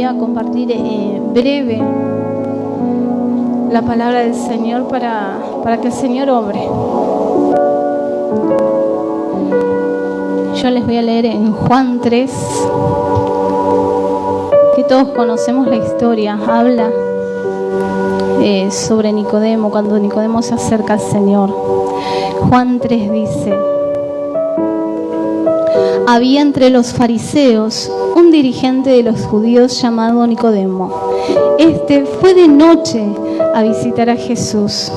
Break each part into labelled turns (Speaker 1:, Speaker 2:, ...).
Speaker 1: a compartir breve la palabra del Señor para que el Señor obre. Yo les voy a leer en Juan 3, que todos conocemos la historia. Habla sobre Nicodemo, cuando Nicodemo se acerca al Señor. Juan 3 dice: había entre los fariseos un dirigente de los judíos llamado Nicodemo. Este fue de noche a visitar a Jesús.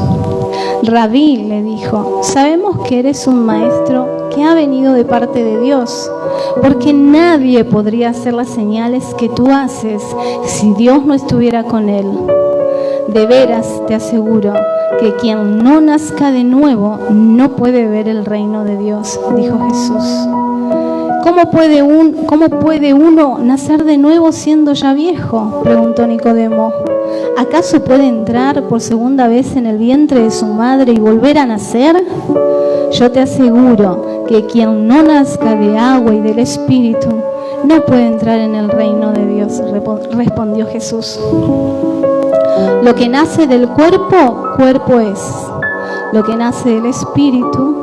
Speaker 1: Rabí, le dijo, sabemos que eres un maestro que ha venido de parte de Dios, porque nadie podría hacer las señales que tú haces si Dios no estuviera con él. De veras te aseguro que quien no nazca de nuevo no puede ver el reino de Dios, dijo Jesús. ¿Cómo puede uno nacer de nuevo siendo ya viejo?, preguntó Nicodemo. ¿Acaso puede entrar por segunda vez en el vientre de su madre y volver a nacer? Yo te aseguro que quien no nazca de agua y del Espíritu no puede entrar en el reino de Dios, respondió Jesús. Lo que nace del cuerpo, cuerpo es. Lo que nace del Espíritu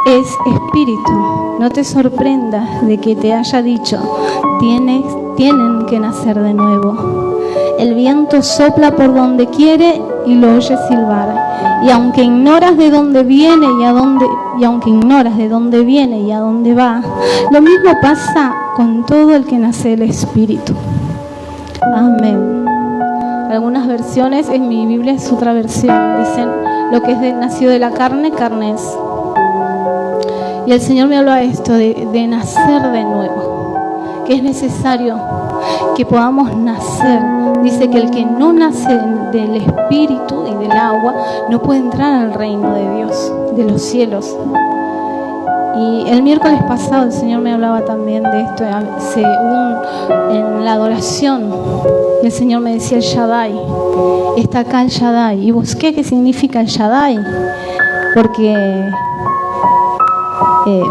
Speaker 1: es espíritu. No te sorprendas de que te haya dicho, tienen que nacer de nuevo. El viento sopla por donde quiere y lo oyes silbar. Y aunque ignoras de dónde viene y a dónde va, lo mismo pasa con todo el que nace del Espíritu. Amén. Algunas versiones, en mi Biblia es otra versión, dicen, lo que es nacido de la carne, carne es. Y el Señor me habla de esto, de nacer de nuevo, que es necesario que podamos nacer. Dice que el que no nace del Espíritu y del agua no puede entrar al reino de Dios, de los cielos. Y el miércoles pasado el Señor me hablaba también de esto, en la adoración. El Señor me decía el Shaddai, está acá el Shaddai. Y busqué qué significa el Shaddai, porque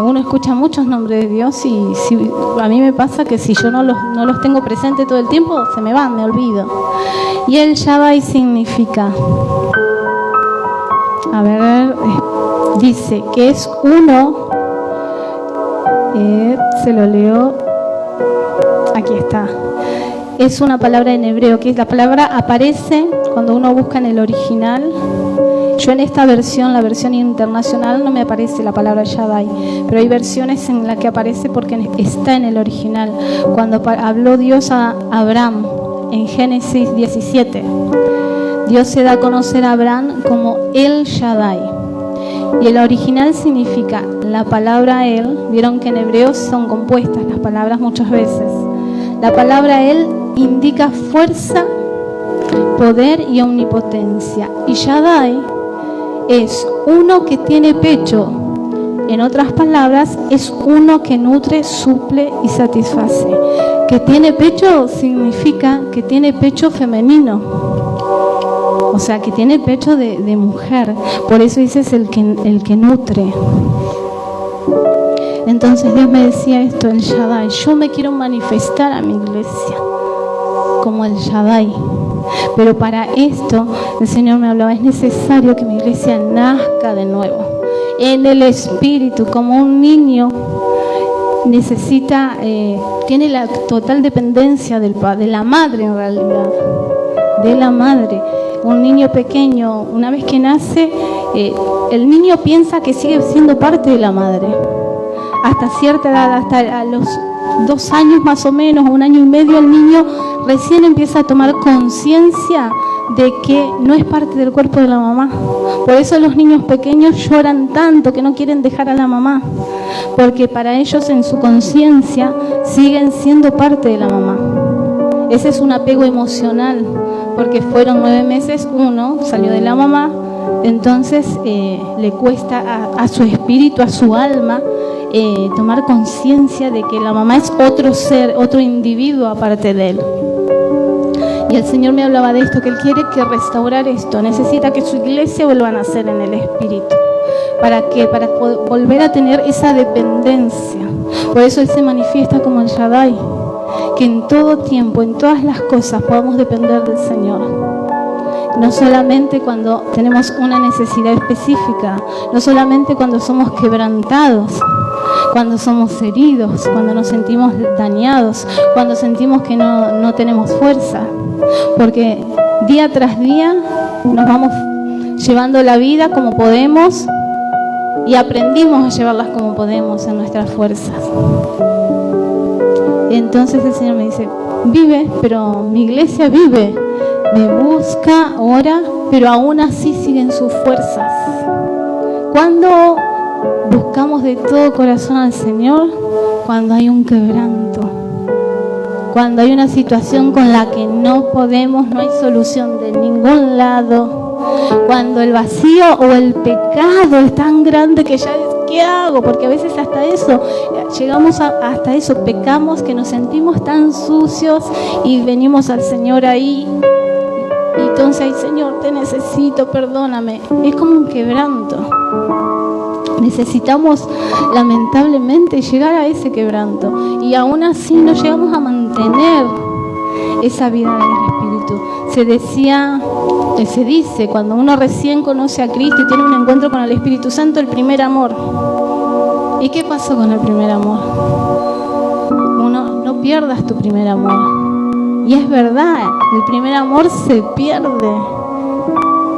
Speaker 1: uno escucha muchos nombres de Dios y a mí me pasa que si yo no los tengo presentes todo el tiempo, se me van, me olvido. Y el Shaddai significa, dice que es uno, se lo leo, aquí está. Es una palabra en hebreo, que la palabra aparece cuando uno busca en el original. Yo en esta versión, la versión internacional, no me aparece la palabra Shaddai, pero hay versiones en las que aparece porque está en el original. Cuando habló Dios a Abraham en Génesis 17, Dios se da a conocer a Abraham como El Shaddai. Y el original significa la palabra El. Vieron que en hebreo son compuestas las palabras muchas veces. La palabra El indica fuerza, poder y omnipotencia. Y Shaddai es uno que tiene pecho. En otras palabras, es uno que nutre, suple y satisface. Que tiene pecho significa que tiene pecho femenino. O sea, que tiene pecho de mujer. Por eso dices el que nutre. Entonces Dios me decía esto, el Shaddai. Yo me quiero manifestar a mi iglesia como el Shaddai. Pero para esto el Señor me hablaba, es necesario que mi iglesia nazca de nuevo en el Espíritu, como un niño necesita, tiene la total dependencia de la madre en realidad, de la madre. Un niño pequeño, una vez que nace, el niño piensa que sigue siendo parte de la madre. Hasta cierta edad, hasta a los 2 años más o menos, 1 año y medio, el niño recién empieza a tomar conciencia de que no es parte del cuerpo de la mamá. Por eso los niños pequeños lloran tanto, que no quieren dejar a la mamá, porque para ellos en su conciencia siguen siendo parte de la mamá. Ese es un apego emocional, porque fueron 9 meses, uno salió de la mamá, entonces le cuesta a su espíritu, a su alma, tomar conciencia de que la mamá es otro ser, otro individuo aparte de él. Y el Señor me hablaba de esto, que Él quiere que restaurar esto. Necesita que su iglesia vuelva a nacer en el Espíritu. ¿Para qué? Para volver a tener esa dependencia. Por eso Él se manifiesta como el Shaddai. que en todo tiempo, en todas las cosas, podamos depender del Señor. No solamente cuando tenemos una necesidad específica, no solamente cuando somos quebrantados, cuando somos heridos, cuando nos sentimos dañados, cuando sentimos que no tenemos fuerza, porque día tras día nos vamos llevando la vida como podemos y aprendimos a llevarlas como podemos en nuestras fuerzas. Entonces el Señor me dice, vive, pero mi iglesia vive, me busca, ora, pero aún así siguen sus fuerzas. Cuando buscamos de todo corazón al Señor, cuando hay un quebranto, cuando hay una situación con la que no podemos, no hay solución de ningún lado, cuando el vacío o el pecado es tan grande que ya, ¿qué hago? Porque a veces hasta eso, llegamos hasta eso, pecamos, que nos sentimos tan sucios y venimos al Señor ahí. Y entonces, ay Señor, te necesito, perdóname. Es como un quebranto. Necesitamos lamentablemente llegar a ese quebranto y aún así no llegamos a mantener esa vida del Espíritu. Se dice, cuando uno recién conoce a Cristo y tiene un encuentro con el Espíritu Santo, el primer amor. ¿Y qué pasó con el primer amor? No pierdas tu primer amor. Y es verdad, el primer amor se pierde.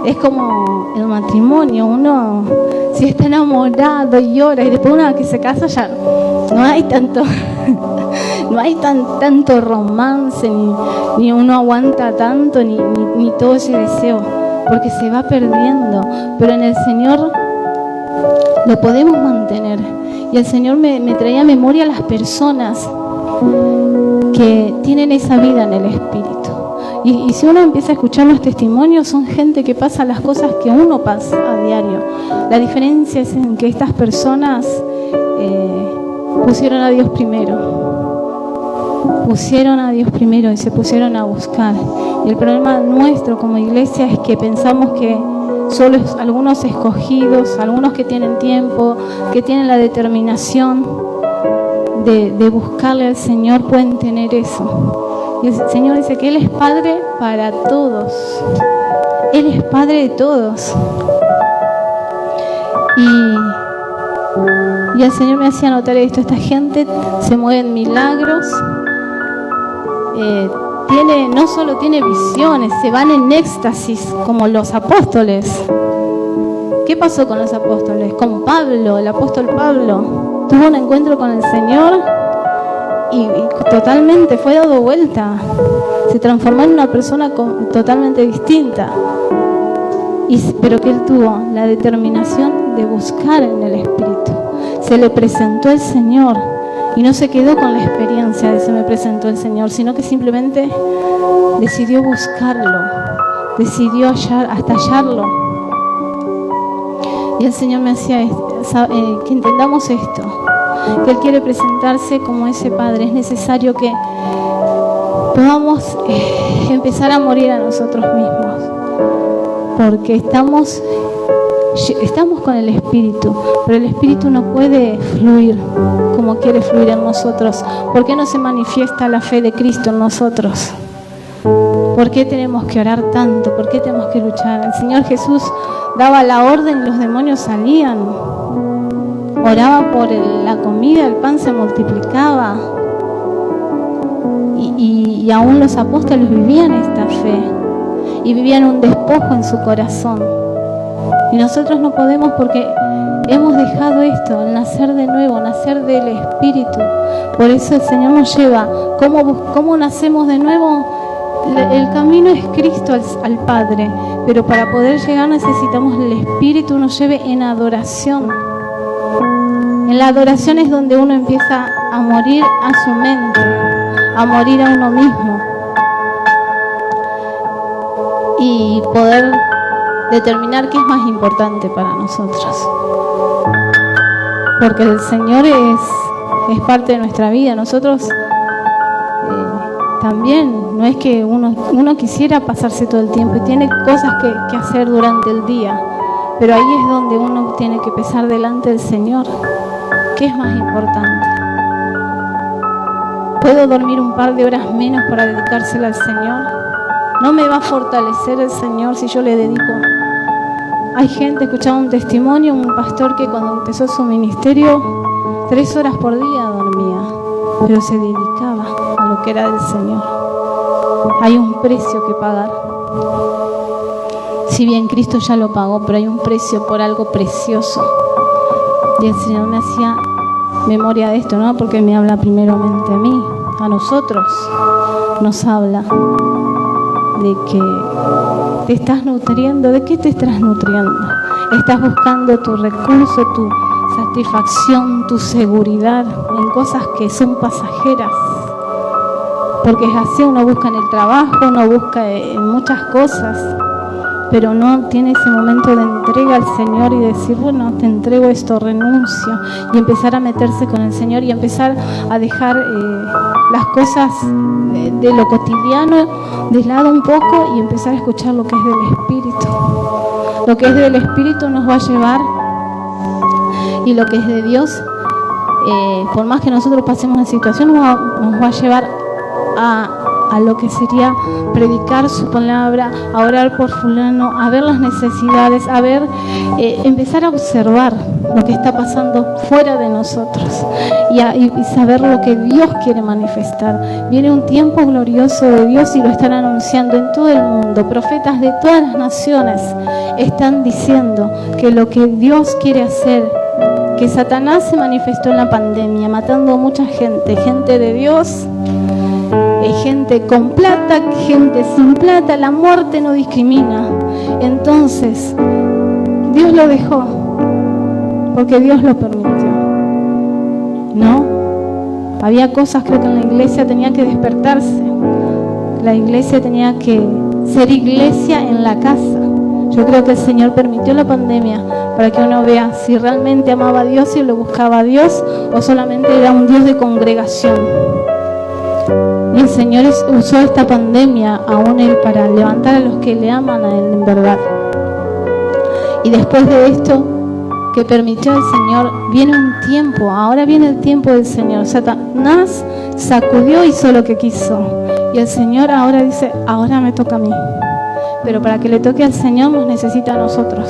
Speaker 1: Es como el matrimonio, uno si está enamorado llora y después una vez que se casa ya no hay tanto tanto romance, ni uno aguanta tanto, ni todo ese deseo, porque se va perdiendo. Pero en el Señor lo podemos mantener. Y el Señor me traía a memoria a las personas que tienen esa vida en el Espíritu. Y si uno empieza a escuchar los testimonios, son gente que pasa las cosas que uno pasa a diario. La diferencia es en que estas personas pusieron a Dios primero. Pusieron a Dios primero y se pusieron a buscar. Y el problema nuestro como iglesia es que pensamos que solo algunos escogidos, algunos que tienen tiempo, que tienen la determinación de buscarle al Señor, pueden tener eso. Y el Señor dice que Él es Padre para todos. Él es Padre de todos. Y el Señor me hacía notar esto. Esta gente se mueve en milagros. No solo tiene visiones, se van en éxtasis como los apóstoles. ¿Qué pasó con los apóstoles? Con Pablo, el apóstol Pablo. Tuvo un encuentro con el Señor y totalmente fue dado vuelta. Se transformó en una persona totalmente distinta. Pero que él tuvo la determinación de buscar en el Espíritu. Se le presentó el Señor y no se quedó con la experiencia de se me presentó el Señor, sino que simplemente decidió buscarlo, decidió hasta hallarlo. Y el Señor me hacía que entendamos esto, que Él quiere presentarse como ese Padre. Es necesario que podamos empezar a morir a nosotros mismos, porque estamos con el Espíritu, pero el Espíritu no puede fluir como quiere fluir en nosotros. ¿Por qué no se manifiesta la fe de Cristo en nosotros? ¿Por qué tenemos que orar tanto? ¿Por qué tenemos que luchar? El Señor Jesús daba la orden y los demonios salían. Oraba por la comida, el pan se multiplicaba. Y aún los apóstoles vivían esta fe y vivían un despojo en su corazón. Y nosotros no podemos porque hemos dejado esto, el nacer de nuevo, nacer del Espíritu. Por eso el Señor nos lleva. ¿Cómo nacemos de nuevo? El camino es Cristo al Padre, pero para poder llegar necesitamos el Espíritu nos lleve en adoración. En la adoración es donde uno empieza a morir a su mente, a morir a uno mismo y poder determinar qué es más importante para nosotros. Porque el Señor es parte de nuestra vida. Nosotros también, no es que uno quisiera pasarse todo el tiempo y tiene cosas que hacer durante el día, pero ahí es donde uno tiene que pesar delante del Señor. ¿Qué es más importante? ¿Puedo dormir un par de horas menos para dedicársela al Señor? ¿No me va a fortalecer el Señor si yo le dedico? Hay gente, escuchaba un testimonio, un pastor que cuando empezó su ministerio, 3 horas por día dormía, pero se dedicaba a lo que era del Señor. Hay un precio que pagar. Si bien Cristo ya lo pagó, pero hay un precio por algo precioso. Y el Señor me hacía memoria de esto, ¿no? Porque me habla primeramente a mí, a nosotros. Nos habla de que te estás nutriendo. ¿De qué te estás nutriendo? Estás buscando tu recurso, tu satisfacción, tu seguridad en cosas que son pasajeras. Porque es así, uno busca en el trabajo, uno busca en muchas cosas, pero no tiene ese momento de entrega al Señor y decir, bueno, te entrego esto, renuncio, y empezar a meterse con el Señor y empezar a dejar las cosas de lo cotidiano de lado un poco y empezar a escuchar lo que es del Espíritu. Lo que es del Espíritu nos va a llevar, y lo que es de Dios, por más que nosotros pasemos la situación, nos va a llevar a lo que sería predicar su palabra, a orar por fulano, a ver las necesidades, a ver, empezar a observar lo que está pasando fuera de nosotros y saber lo que Dios quiere manifestar. Viene un tiempo glorioso de Dios y lo están anunciando en todo el mundo. Profetas de todas las naciones están diciendo que lo que Dios quiere hacer, que Satanás se manifestó en la pandemia, matando a mucha gente de Dios, gente con plata, gente sin plata. La muerte no discrimina. Entonces, Dios lo dejó porque Dios lo permitió, ¿no? Había cosas, creo que en la iglesia tenía que despertarse. La iglesia tenía que ser iglesia en la casa. Yo creo que el Señor permitió la pandemia para que uno vea si realmente amaba a Dios y lo buscaba a Dios, o solamente era un Dios de congregación. Y el Señor usó esta pandemia aún Él para levantar a los que le aman a Él en verdad. Y después de esto que permitió el Señor, viene un tiempo, ahora viene el tiempo del Señor. Satanás sacudió, hizo lo que quiso. Y el Señor ahora dice, ahora me toca a mí. Pero para que le toque al Señor nos necesita a nosotros.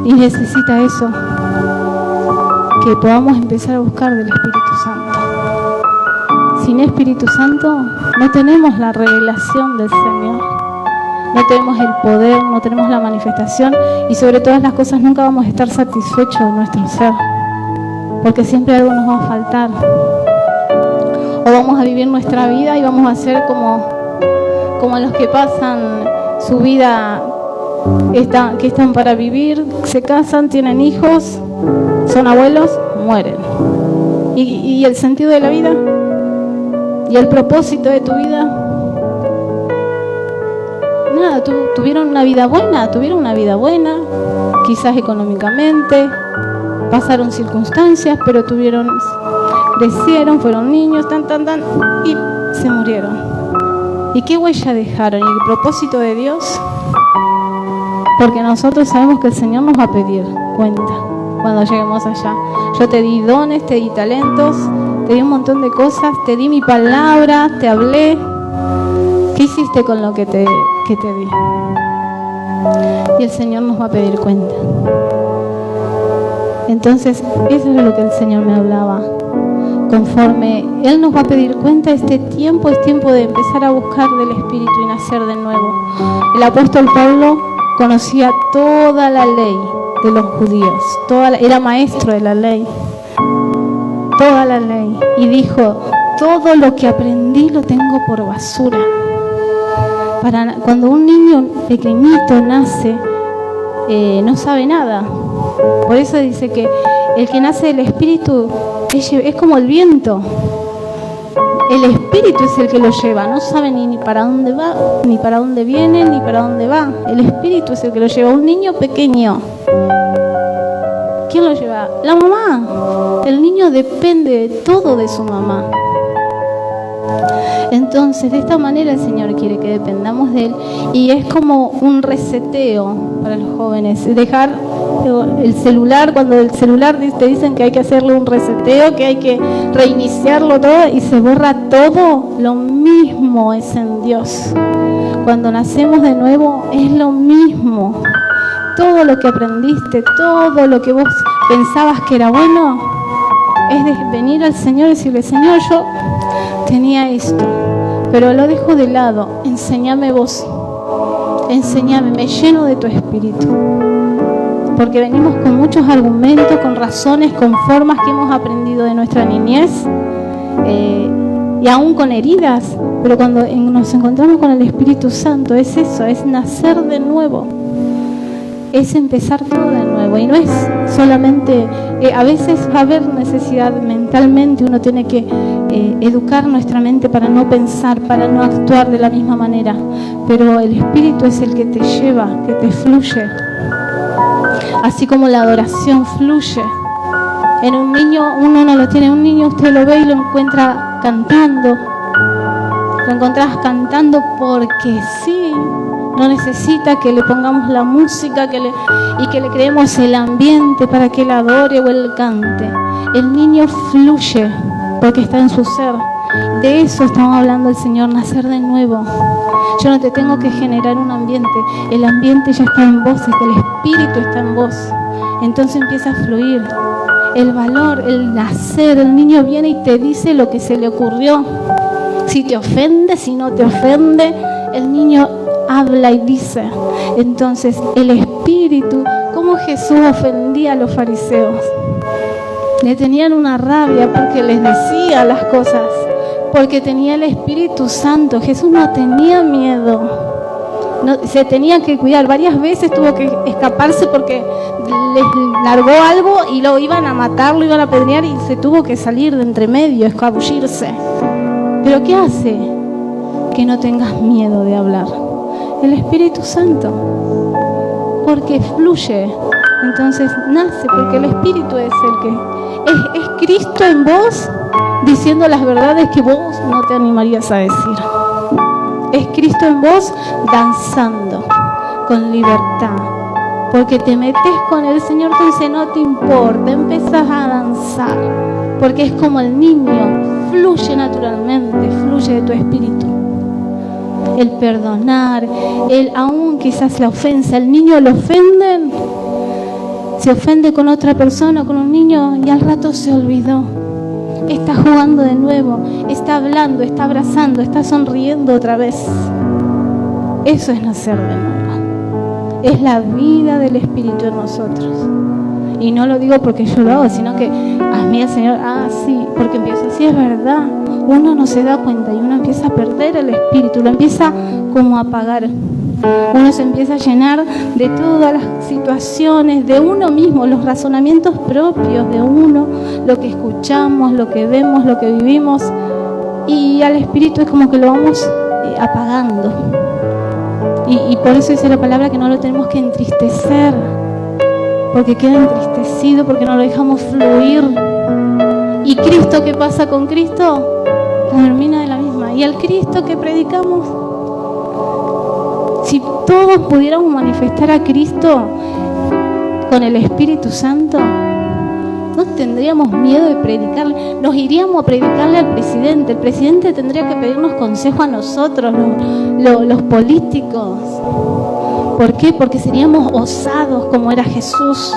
Speaker 1: Y necesita eso, que podamos empezar a buscar del Espíritu Santo. Sin Espíritu Santo no tenemos la revelación del Señor, no tenemos el poder, no tenemos la manifestación, y sobre todas las cosas nunca vamos a estar satisfechos de nuestro ser, porque siempre algo nos va a faltar. O vamos a vivir nuestra vida y vamos a ser como los que pasan su vida, que están para vivir, se casan, tienen hijos, son abuelos, mueren. ¿Y el sentido de la vida? ¿Y el propósito de tu vida? Nada, tuvieron una vida buena, quizás económicamente, pasaron circunstancias, pero crecieron, fueron niños, y se murieron. ¿Y qué huella dejaron? ¿Y el propósito de Dios? Porque nosotros sabemos que el Señor nos va a pedir cuenta cuando lleguemos allá. Yo te di dones, te di talentos, te di un montón de cosas, te di mi palabra, te hablé. ¿Qué hiciste con lo que te di? Y el Señor nos va a pedir cuenta. Entonces, eso es lo que el Señor me hablaba. Conforme Él nos va a pedir cuenta, este tiempo es tiempo de empezar a buscar del Espíritu y nacer de nuevo. El apóstol Pablo conocía toda la ley de los judíos, era maestro de la ley, toda la ley, y dijo, todo lo que aprendí lo tengo por basura. Cuando un niño pequeñito nace, no sabe nada. Por eso dice que el que nace del Espíritu es como el viento. El Espíritu es el que lo lleva, no sabe ni para dónde va, ni para dónde viene, ni para dónde va. El Espíritu es el que lo lleva. Un niño pequeño, ¿quién lo lleva? La mamá. El niño depende de todo de su mamá. Entonces, de esta manera el Señor quiere que dependamos de Él, y es como un reseteo para los jóvenes, dejar el celular, cuando el celular te dicen que hay que hacerle un reseteo, que hay que reiniciarlo todo y se borra todo, lo mismo es en Dios. Cuando nacemos de nuevo es lo mismo. Todo lo que aprendiste, todo lo que vos pensabas que era bueno, es de venir al Señor y decirle: Señor, yo tenía esto, pero lo dejo de lado, enséñame vos, enséñame, me lleno de tu espíritu. Porque venimos con muchos argumentos, con razones, con formas que hemos aprendido de nuestra niñez, y aún con heridas, pero cuando nos encontramos con el Espíritu Santo es eso, es nacer de nuevo, es empezar todo de nuevo. Y no es solamente, a veces va a haber necesidad mentalmente, uno tiene que educar nuestra mente para no pensar, para no actuar de la misma manera, pero el Espíritu es el que te lleva, que te fluye. Así como la adoración fluye. En un niño, uno no lo tiene, un niño usted lo ve y lo encuentra cantando. Lo encontrás cantando porque sí, no necesita que le pongamos la música y que le creemos el ambiente para que él adore o él cante. El niño fluye porque está en su ser. De eso estamos hablando el Señor, nacer de nuevo. Yo no te tengo que generar un ambiente, el ambiente ya está en vos, el Espíritu está en vos. Entonces empieza a fluir el valor, el nacer. El niño viene y te dice lo que se le ocurrió. Si te ofende, si no te ofende, el niño habla y dice. Entonces el Espíritu, como Jesús ofendía a los fariseos, le tenían una rabia porque les decía las cosas, porque tenía el Espíritu Santo. Jesús no tenía miedo, no, se tenía que cuidar. Varias veces tuvo que escaparse porque les largó algo y lo iban a matar, lo iban a apedrear y se tuvo que salir de entre medio, escabullirse. ¿Pero qué hace? Que no tengas miedo de hablar. El Espíritu Santo, porque fluye. Entonces nace, porque el Espíritu es el que es Cristo en vos, diciendo las verdades que vos no te animarías a decir. Es Cristo en vos danzando con libertad, porque te metes con el Señor, entonces no te importa, empezás a danzar, porque es como el niño, fluye naturalmente, fluye de tu espíritu. El perdonar, aún quizás la ofensa, el niño lo ofenden, se ofende con otra persona, con un niño, y al rato se olvidó. Está jugando de nuevo, está hablando, está abrazando, está sonriendo otra vez. Eso es nacer de nuevo. Es la vida del Espíritu en nosotros. Y no lo digo porque yo lo hago, sino que a mí el Señor, sí, porque empiezo, sí, es verdad. Uno no se da cuenta y uno empieza a perder el Espíritu, lo empieza como a apagar. Uno se empieza a llenar de todas las situaciones, de uno mismo, los razonamientos propios de uno, lo que escuchamos, lo que vemos, lo que vivimos, y al Espíritu es como que lo vamos apagando. Y por eso dice la palabra que no lo tenemos que entristecer, porque queda entristecido, porque no lo dejamos fluir. ¿Y Cristo qué pasa con Cristo? Termina de la misma. ¿Y el Cristo que predicamos? Si todos pudiéramos manifestar a Cristo con el Espíritu Santo, no tendríamos miedo de predicarle. Nos iríamos a predicarle al presidente. El presidente tendría que pedirnos consejo a nosotros, los políticos. ¿Por qué? Porque seríamos osados como era Jesús.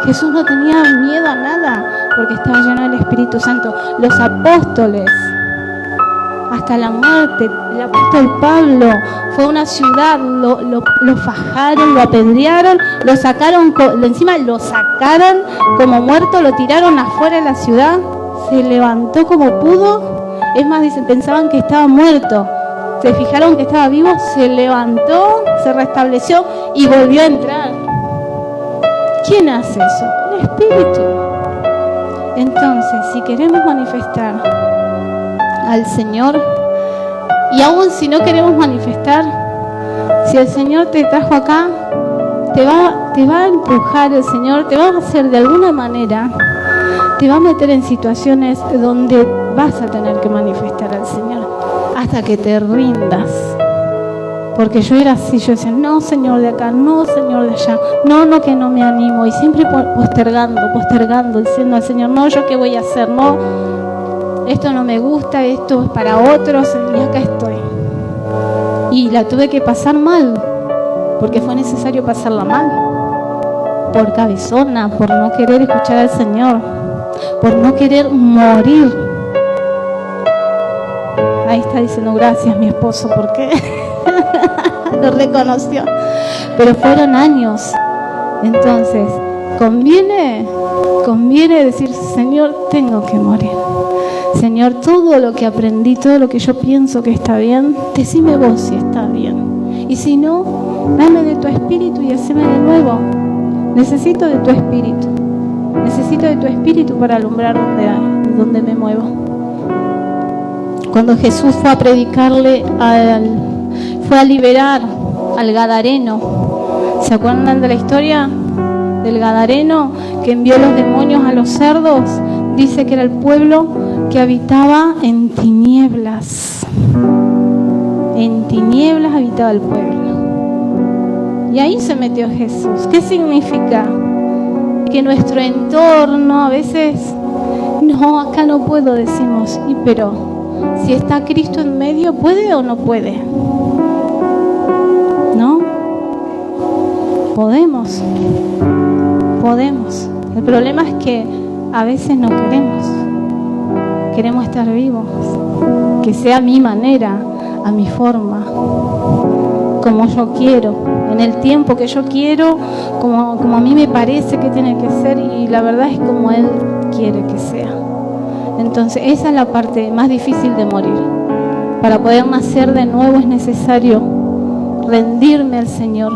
Speaker 1: Jesús no tenía miedo a nada porque estaba lleno del Espíritu Santo. Los apóstoles, hasta la muerte, el apóstol Pablo fue a una ciudad, lo fajaron, lo apedrearon, lo sacaron, encima lo sacaron como muerto, lo tiraron afuera de la ciudad, se levantó como pudo. Es más, dicen, pensaban que estaba muerto, se fijaron que estaba vivo, se levantó, se restableció y volvió a entrar. ¿Quién hace eso? El Espíritu. Entonces, si queremos manifestar al Señor, y aún si no queremos manifestar, si el Señor te trajo acá, te va a empujar el Señor, te va a hacer de alguna manera, te va a meter en situaciones donde vas a tener que manifestar al Señor hasta que te rindas. Porque yo era así, yo decía, no, Señor, de acá, no, Señor, de allá, no, que no me animo. Y siempre postergando, diciendo al Señor, no, ¿yo qué voy a hacer? No, esto no me gusta, esto es para otros, y acá estoy. Y la tuve que pasar mal, porque fue necesario pasarla mal. Por cabezona, por no querer escuchar al Señor, por no querer morir. Ahí está diciendo, gracias mi esposo, porque lo reconoció. Pero fueron años. Entonces, conviene decir, Señor, tengo que morir. Señor, todo lo que aprendí, todo lo que yo pienso que está bien, decime vos si está bien. Y si no, dame de tu espíritu y haceme de nuevo. Necesito de tu espíritu. Necesito de tu espíritu para alumbrar donde me muevo. Cuando Jesús fue a predicarle, fue a liberar al Gadareno. ¿Se acuerdan de la historia del Gadareno que envió los demonios a los cerdos? Dice que era el pueblo que habitaba en tinieblas. En tinieblas habitaba el pueblo. Y ahí se metió Jesús. ¿Qué significa? Que nuestro entorno a veces, no, acá no puedo, decimos, pero si está Cristo en medio, ¿puede o no puede? ¿No? Podemos. El problema es que a veces no queremos estar vivos, que sea a mi manera, a mi forma, como yo quiero, en el tiempo que yo quiero, como a mí me parece que tiene que ser, y la verdad es como Él quiere que sea. Entonces esa es la parte más difícil de morir. Para poder nacer de nuevo es necesario rendirme al Señor,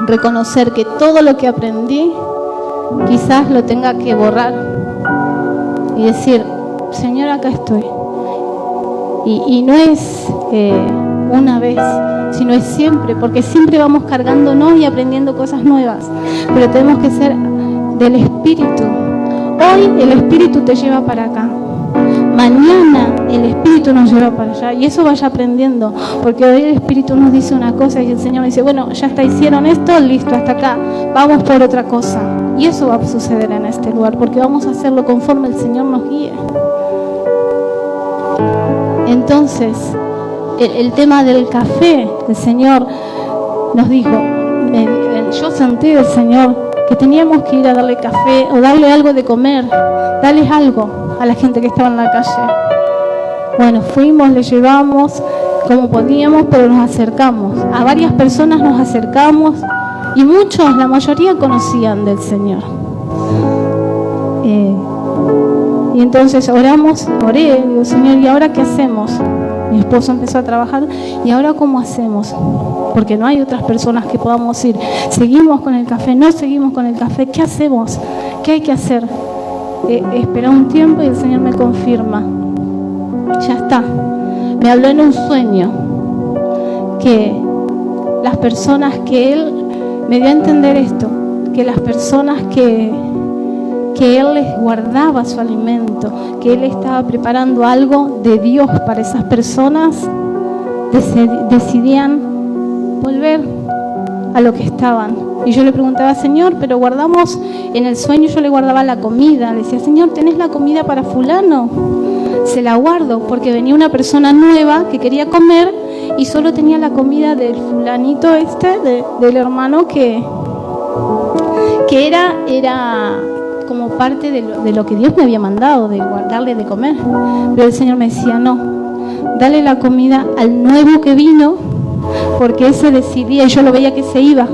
Speaker 1: reconocer que todo lo que aprendí quizás lo tenga que borrar y decir, Señor, acá estoy. Y no es una vez, sino es siempre, porque siempre vamos cargándonos y aprendiendo cosas nuevas, pero tenemos que ser del Espíritu. Hoy el Espíritu te lleva para acá, mañana el Espíritu nos lleva para allá, y eso vaya aprendiendo, porque hoy el Espíritu nos dice una cosa y el Señor dice, bueno, ya está, hicieron esto, listo, hasta acá, vamos por otra cosa. Y eso va a suceder en este lugar, porque vamos a hacerlo conforme el Señor nos guíe. Entonces, el tema del café, el Señor nos dijo, yo sentí del Señor que teníamos que ir a darle café o darle algo de comer, darles algo a la gente que estaba en la calle. Bueno, fuimos, le llevamos como podíamos, pero nos acercamos. A varias personas nos acercamos y muchos, la mayoría conocían del Señor. Y entonces oré, digo, Señor, ¿y ahora qué hacemos? Mi esposo empezó a trabajar, ¿y ahora cómo hacemos? Porque no hay otras personas que podamos ir. ¿Seguimos con el café? ¿No seguimos con el café? ¿Qué hacemos? ¿Qué hay que hacer? Esperé un tiempo y el Señor me confirma. Ya está. Me habló en un sueño que las personas que Él me dio a entender esto, que las personas que Él les guardaba su alimento, que Él estaba preparando algo de Dios para esas personas, decidían volver a lo que estaban. Y yo le preguntaba, Señor, pero guardamos, en el sueño yo le guardaba la comida, le decía, Señor, ¿tenés la comida para fulano? Se la guardo, porque venía una persona nueva que quería comer y solo tenía la comida del fulanito del hermano que era como parte de lo que Dios me había mandado, de guardarle de comer. Pero el Señor me decía, no, dale la comida al nuevo que vino, porque ese decidía, y yo lo veía que se iba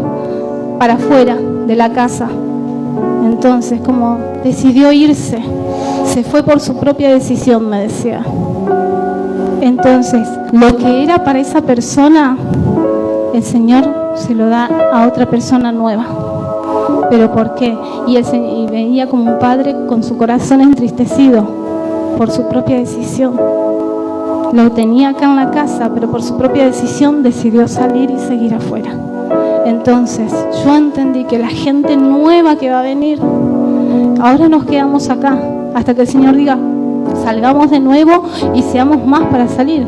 Speaker 1: para afuera de la casa. Entonces, como decidió irse, se fue por su propia decisión, me decía. Entonces, lo que era para esa persona, el Señor se lo da a otra persona nueva. ¿Pero por qué? Y veía como un padre con su corazón entristecido por su propia decisión. Lo tenía acá en la casa, pero por su propia decisión decidió salir y seguir afuera. Entonces, yo entendí que la gente nueva que va a venir, ahora nos quedamos acá, hasta que el Señor diga, salgamos de nuevo y seamos más para salir.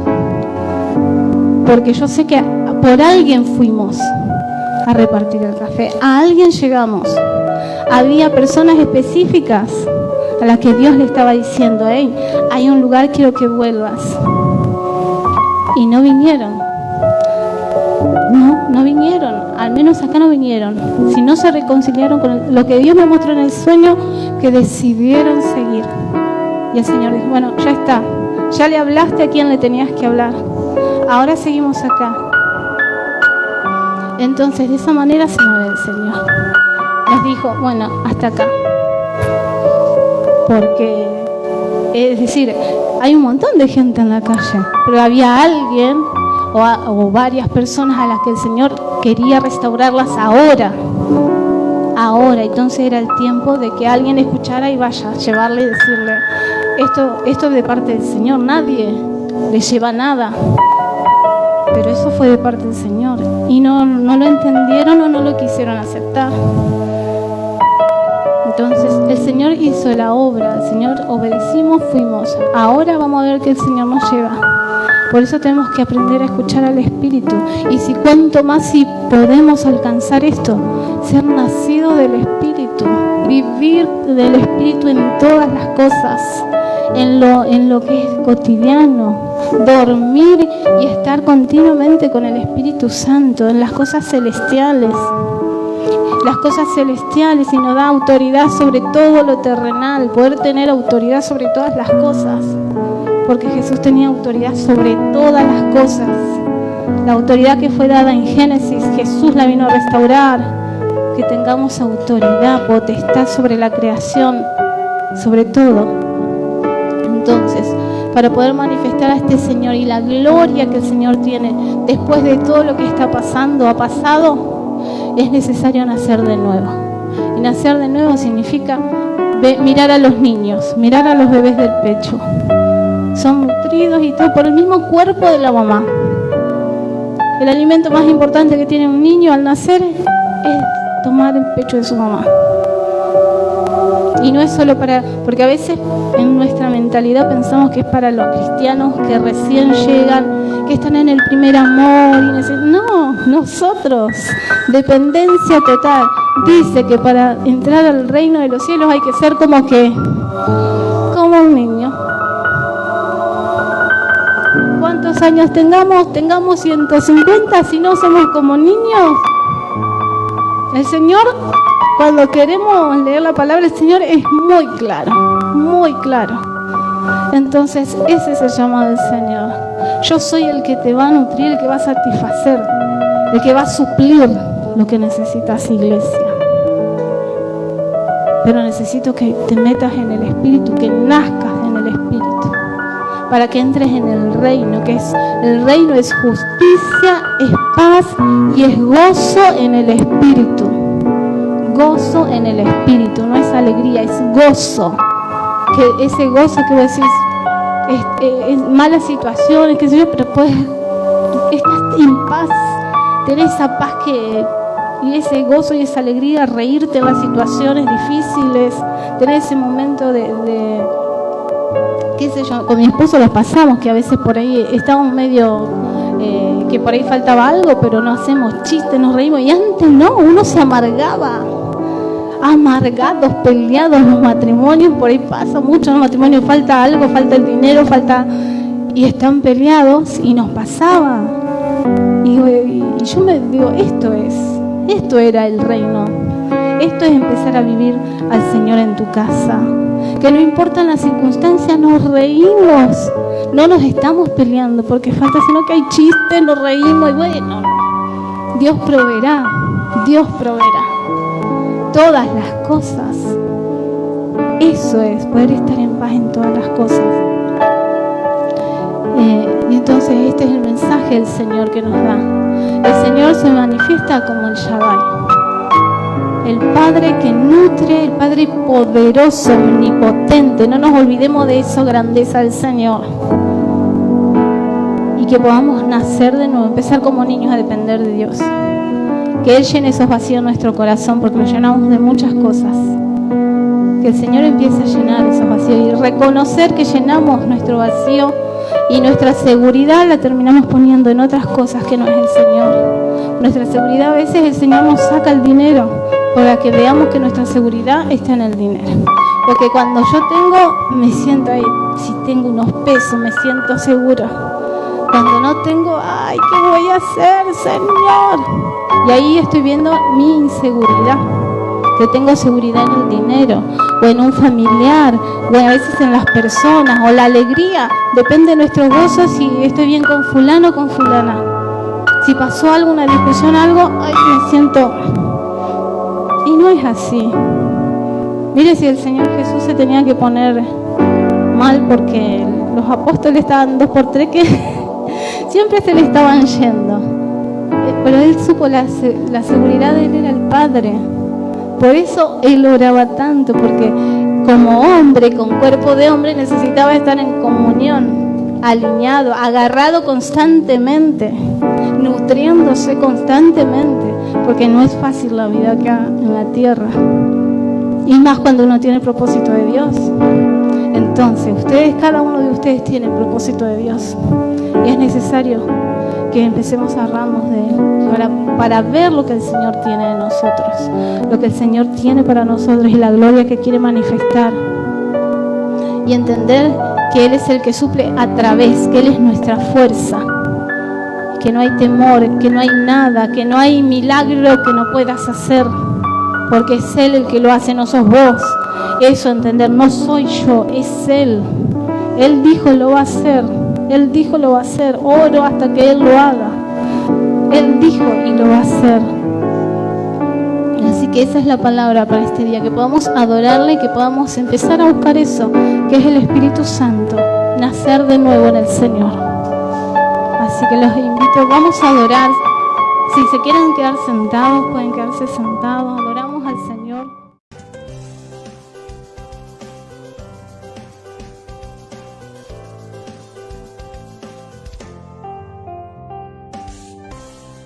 Speaker 1: Porque yo sé que Por alguien fuimos a repartir el café, a alguien llegamos. Había personas específicas a las que Dios le estaba diciendo: hey, hay un lugar, quiero que vuelvas. Y no vinieron. No vinieron. Al menos acá no vinieron. Si no se reconciliaron con lo que Dios me mostró en el sueño, que decidieron seguir. Y el Señor dijo: bueno, ya está. Ya le hablaste a quien le tenías que hablar. Ahora seguimos acá. Entonces, de esa manera se mueve el Señor. Les dijo: bueno, hasta acá. Porque, es decir, hay un montón de gente en la calle, pero había alguien o varias personas a las que el Señor quería restaurarlas ahora. Entonces era el tiempo de que alguien escuchara y vaya a llevarle y decirle: esto es de parte del Señor, nadie le lleva nada, pero eso fue de parte del Señor. Y no lo entendieron o no lo quisieron aceptar. Entonces el Señor hizo la obra, el Señor obedecimos, fuimos. Ahora vamos a ver que el Señor nos lleva. Por eso tenemos que aprender a escuchar al Espíritu. Y cuanto más si podemos alcanzar esto, ser nacidos del Espíritu, vivir del Espíritu en todas las cosas, en lo que es cotidiano, dormir y estar continuamente con el Espíritu Santo, en las cosas celestiales. Las cosas celestiales, y nos da autoridad sobre todo lo terrenal, poder tener autoridad sobre todas las cosas, porque Jesús tenía autoridad sobre todas las cosas. La autoridad que fue dada en Génesis, Jesús la vino a restaurar, que tengamos autoridad, potestad sobre la creación, sobre todo. Entonces, para poder manifestar a este Señor y la gloria que el Señor tiene después de todo lo que está pasando, ha pasado, es necesario nacer de nuevo. Y nacer de nuevo significa mirar a los niños, mirar a los bebés del pecho. Son nutridos y todo por el mismo cuerpo de la mamá. El alimento más importante que tiene un niño al nacer es tomar el pecho de su mamá. Y no es solo porque a veces en nuestra mentalidad pensamos que es para los cristianos que recién llegan, que están en el primer amor. No, nosotros, dependencia total. Dice que para entrar al reino de los cielos hay que ser como un niño. ¿Cuántos años tengamos 150, si no somos como niños? El Señor, cuando queremos leer la palabra del Señor, es muy claro, muy claro. Entonces, ese es el llamado del Señor. Yo soy el que te va a nutrir, el que va a satisfacer, el que va a suplir lo que necesitas, iglesia. Pero necesito que te metas en el Espíritu, que nazcas en el Espíritu, para que entres en el reino, el reino es justicia, es paz y es gozo en el Espíritu. Gozo en el Espíritu, no es alegría, es gozo. Que ese gozo que vos decís, es malas situaciones, qué sé yo, pero estás en paz, tenés esa paz y ese gozo y esa alegría, reírte en las situaciones difíciles, tener ese momento de qué sé yo, con mi esposo los pasamos, que a veces por ahí estábamos medio, que por ahí faltaba algo, pero no hacemos chistes, nos reímos, y antes no, uno se amargaba, amargados, peleados los matrimonios, por ahí pasa mucho, en los matrimonios falta algo, falta el dinero, y están peleados, y nos pasaba, y yo me digo, esto era el reino, esto es empezar a vivir al Señor en tu casa, que no importan las circunstancias, nos reímos, no nos estamos peleando porque falta, sino que hay chistes, nos reímos y bueno, Dios proveerá todas las cosas. Eso es poder estar en paz en todas las cosas. Y entonces este es el mensaje del Señor que nos da. El Señor se manifiesta como el Shaddai, el Padre que nutre, el Padre poderoso, omnipotente. No nos olvidemos de esa grandeza del Señor. Y que podamos nacer de nuevo, empezar como niños a depender de Dios. Que Él llene esos vacíos en nuestro corazón, porque nos llenamos de muchas cosas. Que el Señor empiece a llenar esos vacíos y reconocer que llenamos nuestro vacío Y nuestra seguridad la terminamos poniendo en otras cosas que no es el Señor. Nuestra seguridad, a veces el Señor nos saca el dinero para que veamos que nuestra seguridad está en el dinero. Porque cuando yo me siento ahí, si tengo unos pesos, me siento seguro. Cuando no tengo, ay, ¿qué voy a hacer, Señor? Y ahí estoy viendo mi inseguridad, que tengo seguridad en el dinero, o en un familiar, o a veces en las personas, o la alegría. Depende de nuestro gozo si estoy bien con fulano o con fulana. Si pasó algo, una discusión, algo, ay, me siento... Y no es así. Mire, si el Señor Jesús se tenía que poner mal porque los apóstoles estaban 2 por 3 que siempre se le estaban yendo. Pero él supo la seguridad de él era el Padre. Por eso él oraba tanto, porque como hombre, con cuerpo de hombre, necesitaba estar en comunión, alineado, agarrado constantemente, nutriéndose constantemente, porque no es fácil la vida acá en la tierra. Y más cuando uno tiene el propósito de Dios. Entonces, cada uno de ustedes tiene el propósito de Dios. Y es necesario que empecemos a agarrarnos de Él para ver lo que el Señor tiene de nosotros, lo que el Señor tiene para nosotros y la gloria que quiere manifestar. Y entender que Él es el que suple a través, que Él es nuestra fuerza. Que no hay temor, que no hay nada, que no hay milagro que no puedas hacer. Porque es Él el que lo hace, no sos vos. Eso entender, no soy yo, es Él. Él dijo lo va a hacer. Él dijo lo va a hacer. Oro hasta que Él lo haga. Él dijo y lo va a hacer. Así que esa es la palabra para este día. Que podamos adorarle y que podamos empezar a buscar eso, que es el Espíritu Santo. Nacer de nuevo en el Señor. Así que los invito, vamos a adorar. Si se quieren quedar sentados, pueden quedarse sentados. Adoramos al Señor.